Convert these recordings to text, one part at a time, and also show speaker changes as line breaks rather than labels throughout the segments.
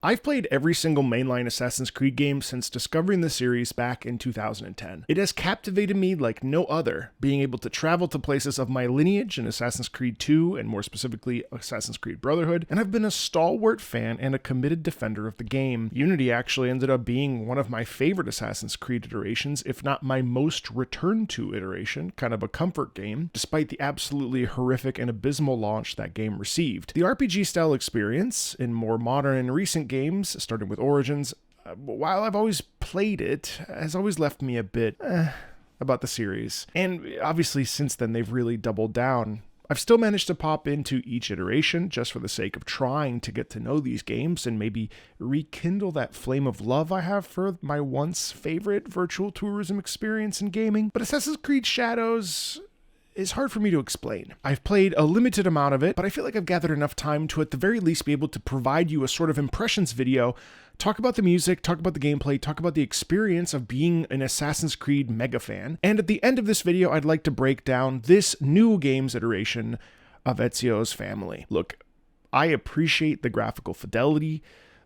I've played every single mainline Assassin's Creed game since discovering the series back in 2010. It has captivated me like no other, being able to travel to places of my lineage in Assassin's Creed 2 and more specifically Assassin's Creed Brotherhood, and I've been a stalwart fan and a committed defender of the game. Unity actually ended up being one of my favorite Assassin's Creed iterations, if not my most returned to iteration, kind of a comfort game, despite the absolutely horrific and abysmal launch that game received. The RPG style experience in more modern and recent games, starting with Origins, while I've always played it, has always left me a bit about the series. And obviously since then they've really doubled down. I've still managed to pop into each iteration just for the sake of trying to get to know these games and maybe rekindle that flame of love I have for my once favorite virtual tourism experience in gaming. But Assassin's Creed Shadows is hard for me to explain. I've played a limited amount of it, but I feel like I've gathered enough time to at the very least be able to provide you a sort of impressions video, talk about the music, talk about the gameplay, talk about the experience of being an Assassin's Creed mega fan. And at the end of this video, I'd like to break down this new game's iteration of Ezio's family. Look, I appreciate the graphical fidelity,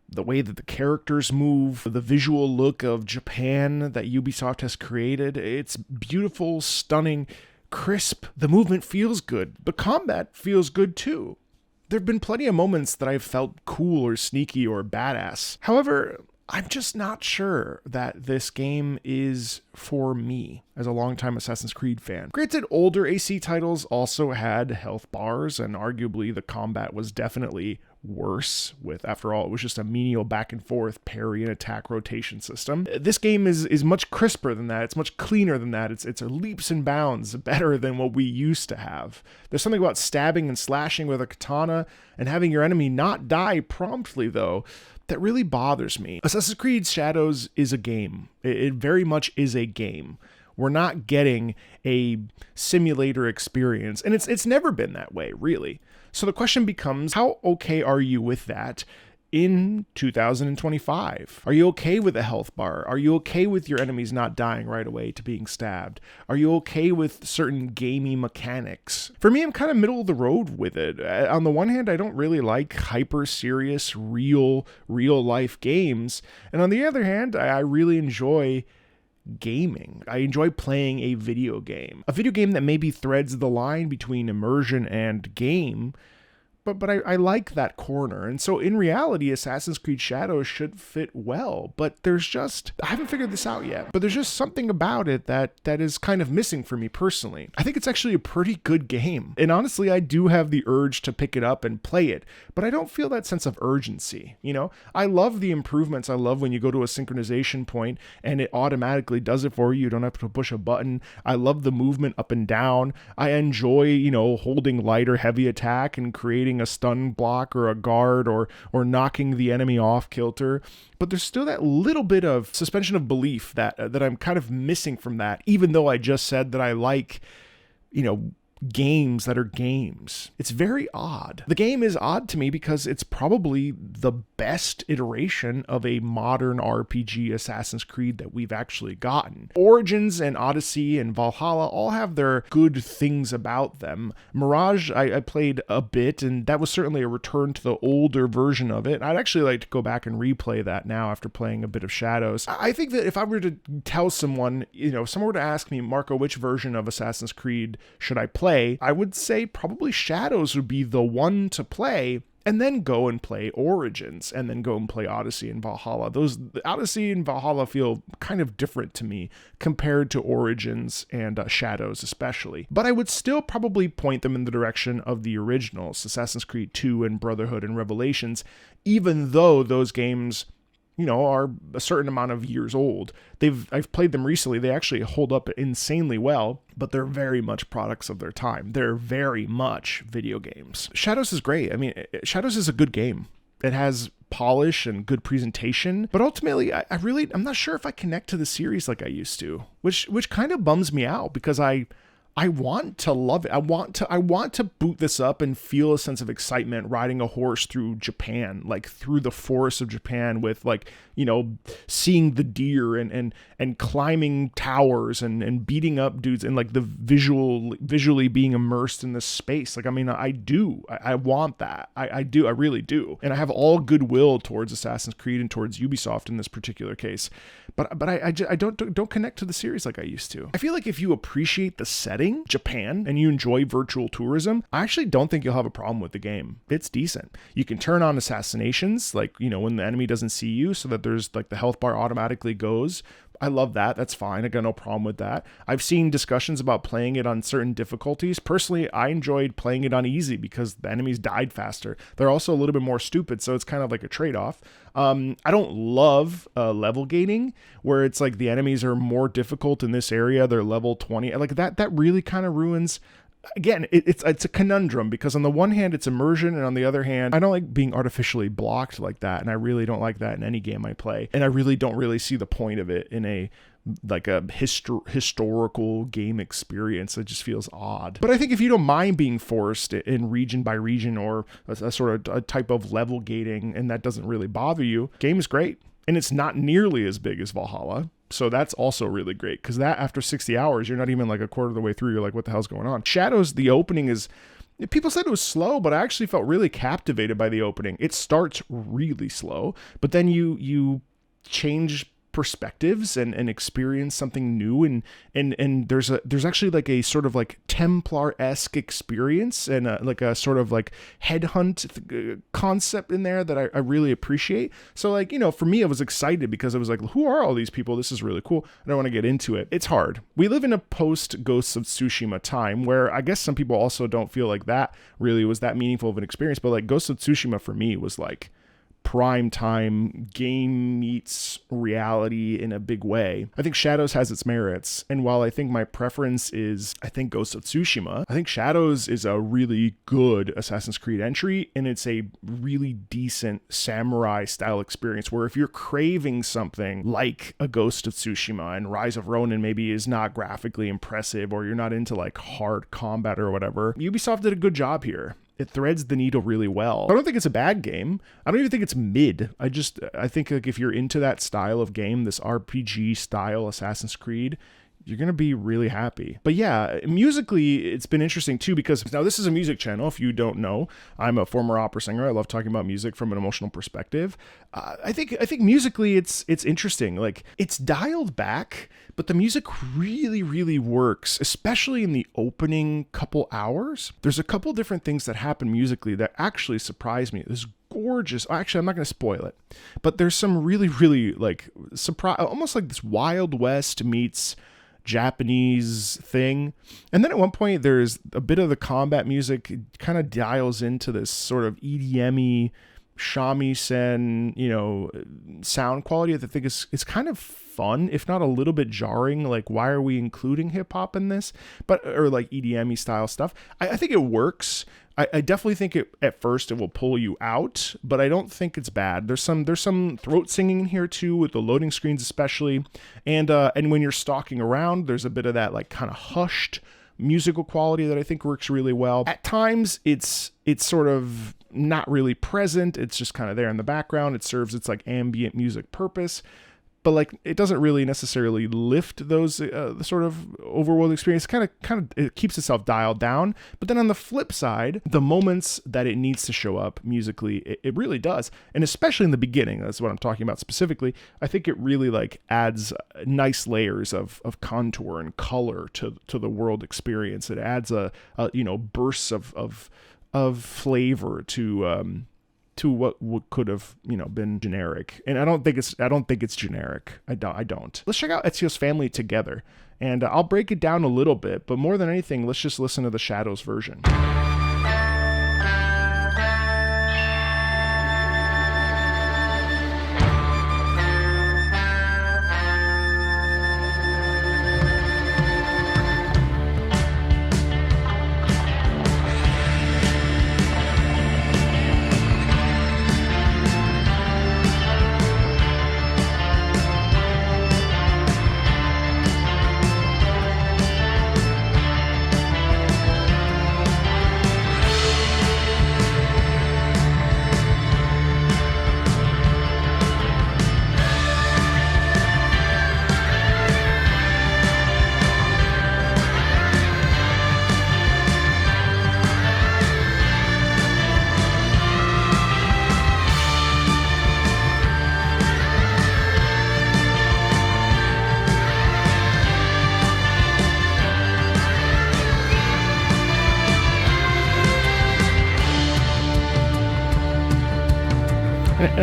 the way that the characters move, the visual look of Japan that Ubisoft has created. It's beautiful, stunning, crisp. The movement feels good. The combat feels good too. There have been plenty of moments that I've felt cool or sneaky or badass. However, I'm just not sure that this game is for me as a longtime Assassin's Creed fan. Granted, older AC titles also had health bars, and arguably the combat was definitely worse with, after all, it was just a menial back and forth parry and attack rotation system. This game is much crisper than that. It's much cleaner than that. It's leaps and bounds better than what we used to have. There's something about stabbing and slashing with a katana and having your enemy not die promptly, though, that really bothers me. Assassin's Creed Shadows is a game. It very much is a game. We're not getting a simulator experience, and it's never been that way, really. So the question becomes, how okay are you with that in 2025? Are you okay with a health bar? Are you okay with your enemies not dying right away to being stabbed? Are you okay with certain gamey mechanics? For me, I'm kind of middle of the road with it. On the one hand, I don't really like hyper serious, real life games. And on the other hand, I really enjoy gaming. I enjoy playing a video game that maybe threads the line between immersion and game, but I like that corner. And so in reality, Assassin's Creed Shadows should fit well, but I haven't figured this out yet, but there's just something about it that is kind of missing for me personally. I think it's actually a pretty good game. And honestly, I do have the urge to pick it up and play it, but I don't feel that sense of urgency. You know, I love the improvements. I love when you go to a synchronization point and it automatically does it for you. You don't have to push a button. I love the movement up and down. I enjoy, holding light or heavy attack and creating a stun block or a guard or knocking the enemy off kilter. But there's still that little bit of suspension of belief that I'm kind of missing from that, even though I just said that I like, games that are games. It's very odd. The game is odd to me because it's probably the best iteration of a modern RPG Assassin's Creed that we've actually gotten. Origins and Odyssey and Valhalla all have their good things about them. Mirage, I played a bit, and that was certainly a return to the older version of it. I'd actually like to go back and replay that now after playing a bit of Shadows. I think that if I were to tell someone, someone were to ask me, Marco, which version of Assassin's Creed should I play? I would say probably Shadows would be the one to play, and then go and play Origins, and then go and play Odyssey and Valhalla. Odyssey and Valhalla feel kind of different to me compared to Origins and Shadows especially. But I would still probably point them in the direction of the originals, Assassin's Creed 2 and Brotherhood and Revelations, even though those games are a certain amount of years old. I've played them recently. They actually hold up insanely well, but they're very much products of their time. They're very much video games. Shadows is great. I mean, Shadows is a good game. It has polish and good presentation, but ultimately, I'm not sure if I connect to the series like I used to, which kind of bums me out because I I want to love it. I want to boot this up and feel a sense of excitement riding a horse through Japan, like through the forests of Japan with like, you know, seeing the deer and climbing towers and beating up dudes and like the visually being immersed in this space. Like, I mean, I want that. I do. I really do. And I have all goodwill towards Assassin's Creed and towards Ubisoft in this particular case. But I don't connect to the series like I used to. I feel like if you appreciate the setting, Japan, and you enjoy virtual tourism, I actually don't think you'll have a problem with the game. It's decent. You can turn on assassinations, like, you know, when the enemy doesn't see you, so that there's like the health bar automatically goes. I love that. That's fine. I got no problem with that. I've seen discussions about playing it on certain difficulties. Personally, I enjoyed playing it on easy because the enemies died faster. They're also a little bit more stupid, so it's kind of like a trade-off. I don't love level gating, where it's like the enemies are more difficult in this area. They're level 20. Like that really kind of ruins. Again, it's a conundrum because on the one hand, it's immersion, and on the other hand, I don't like being artificially blocked like that, and I really don't like that in any game I play, and I really don't really see the point of it in a historical game experience. It just feels odd. But I think if you don't mind being forced in region by region or a sort of a type of level gating, and that doesn't really bother you, game is great. And it's not nearly as big as Valhalla. So that's also really great, because that after 60 hours, you're not even like a quarter of the way through. You're like, what the hell's going on? Shadows, the opening is, people said it was slow, but I actually felt really captivated by the opening. It starts really slow, but then you change perspectives and experience something new, and there's actually like a sort of like Templar-esque experience and like a sort of like headhunt concept in there that I really appreciate. So like, you know, for me, I was excited because I was like, who are all these people? This is really cool. I don't want to get into it. It's hard. We live in a post Ghosts of Tsushima time where I guess some people also don't feel like that really was that meaningful of an experience, but like Ghosts of Tsushima for me was like prime time game meets reality in a big way. I think Shadows has its merits, and while I think my preference is, I think, Ghost of Tsushima, I think Shadows is a really good Assassin's Creed entry, and it's a really decent samurai style experience where if you're craving something like a Ghost of Tsushima, and Rise of Ronin maybe is not graphically impressive, or you're not into like hard combat or whatever, Ubisoft did a good job here. It threads the needle really well. I don't think it's a bad game. I don't even think it's mid. I think like if you're into that style of game, this RPG style Assassin's Creed, you're going to be really happy. But yeah, musically, it's been interesting too, because now this is a music channel. If you don't know, I'm a former opera singer. I love talking about music from an emotional perspective. I think musically, it's interesting. Like, it's dialed back, but the music really, really works, especially in the opening couple hours. There's a couple different things that happen musically that actually surprise me. This gorgeous. Actually, I'm not going to spoil it, but there's some really, really like surprise, almost like this Wild West meets Japanese thing. And then at one point there's a bit of the combat music kind of dials into this sort of EDM-y shamisen, you know, sound quality that I think is kind of fun, if not a little bit jarring. Like, why are we including hip hop in this? But, or like EDM-y style stuff. I think it works. I definitely think at first it will pull you out, but I don't think it's bad. There's some throat singing in here too, with the loading screens especially, and when you're stalking around, there's a bit of that like kind of hushed musical quality that I think works really well. At times, it's sort of not really present. It's just kind of there in the background. It serves its like ambient music purpose. But like, it doesn't really necessarily lift those the sort of overworld experience. Kind of it keeps itself dialed down. But then on the flip side, the moments that it needs to show up musically, it really does. And especially in the beginning, that's what I'm talking about specifically. I think it really like adds nice layers of contour and color to the world experience. It adds a bursts of flavor to what could have, been generic. And I don't think it's generic. I don't. Let's check out Ezio's Family together. And I'll break it down a little bit, but more than anything, let's just listen to the Shadows version.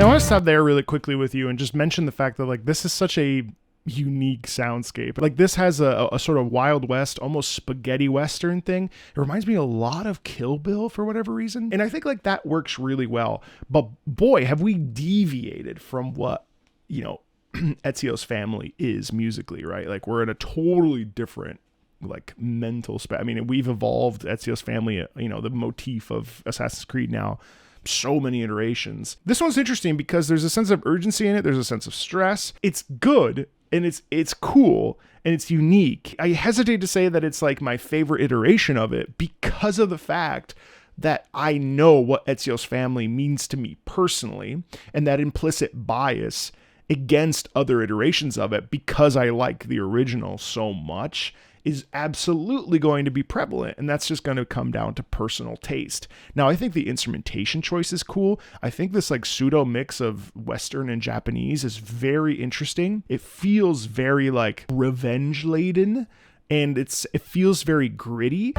And I want to stop there really quickly with you and just mention the fact that like this is such a unique soundscape. Like this has a sort of Wild West, almost spaghetti Western thing. It reminds me a lot of Kill Bill for whatever reason. And I think like that works really well. But boy, have we deviated from what, you know, Ezio's family is musically, right? Like we're in a totally different like mental space. I mean, we've evolved Ezio's family, you know, the motif of Assassin's Creed now, so many iterations. This one's interesting because there's a sense of urgency in it. There's a sense of stress. It's good and it's cool and it's unique. I hesitate to say that it's like my favorite iteration of it because of the fact that I know what Ezio's family means to me personally, and that implicit bias against other iterations of it because I like the original so much is absolutely going to be prevalent, and that's just going to come down to personal taste. Now, I think the instrumentation choice is cool. I think this like pseudo mix of Western and Japanese is very interesting. It feels very like revenge laden, and it feels very gritty.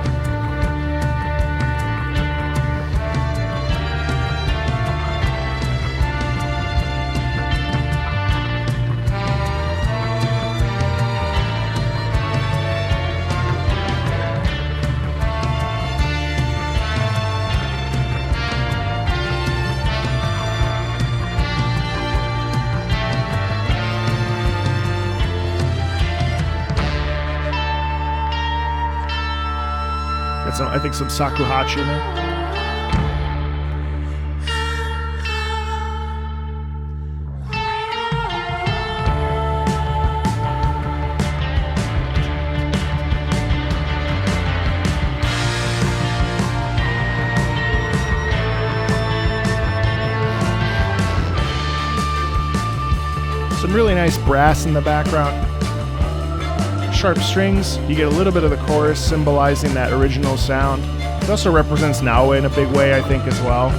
I think some shakuhachi in there. Some really nice brass in the background. Sharp strings, you get a little bit of the chorus symbolizing that original sound. It also represents Naue in a big way, I think, as well.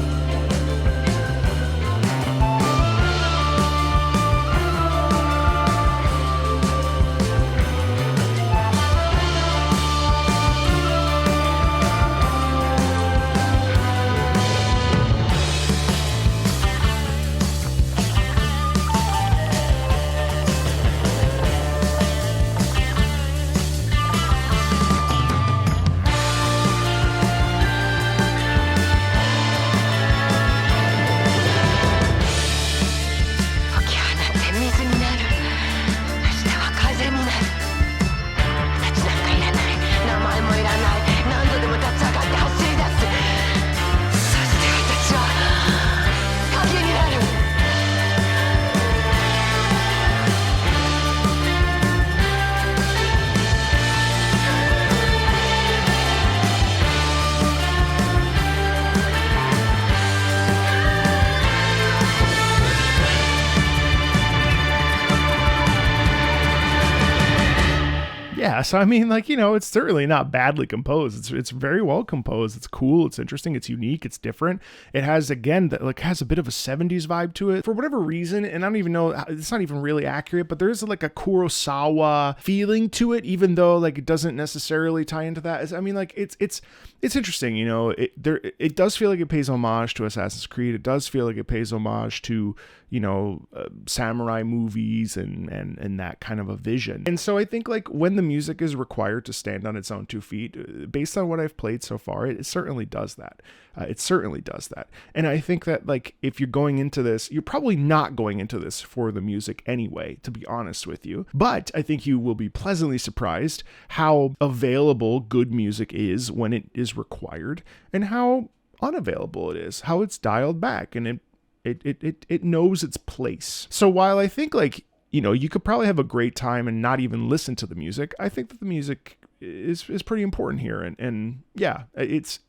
Yeah, so I mean, like, you know, it's certainly not badly composed. It's very well composed. It's cool. It's interesting. It's unique. It's different. It has, again, that like has a bit of a 70s vibe to it for whatever reason. And I don't even know, it's not even really accurate, but there's like a Kurosawa feeling to it, even though like it doesn't necessarily tie into that. I mean, like it's interesting, you know. It does feel like it pays homage to Assassin's Creed. It does feel like it pays homage to, you know, samurai movies and that kind of a vision. And so I think like when the music is required to stand on its own 2 feet, based on what I've played so far, it certainly does that. It certainly does that. And I think that like if you're going into this, you're probably not going into this for the music anyway, to be honest with you. But I think you will be pleasantly surprised how available good music is when it is required, and how unavailable it is, how it's dialed back, and it knows its place. So while I think like, you know, you could probably have a great time and not even listen to the music, I think that the music is pretty important here. And yeah, it's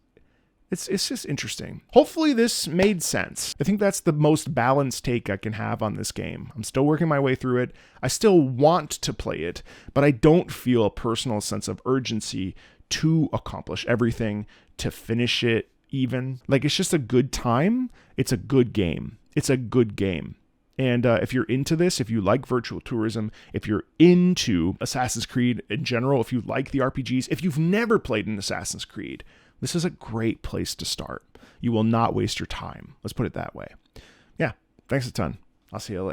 just interesting. Hopefully this made sense. I think that's the most balanced take I can have on this game. I'm still working my way through it. I still want to play it, but I don't feel a personal sense of urgency to accomplish everything, to finish it even. Like, it's just a good time. It's a good game. It's a good game. And if you're into this, if you like virtual tourism, if you're into Assassin's Creed in general, if you like the RPGs, if you've never played an Assassin's Creed, this is a great place to start. You will not waste your time. Let's put it that way. Yeah. Thanks a ton. I'll see you later.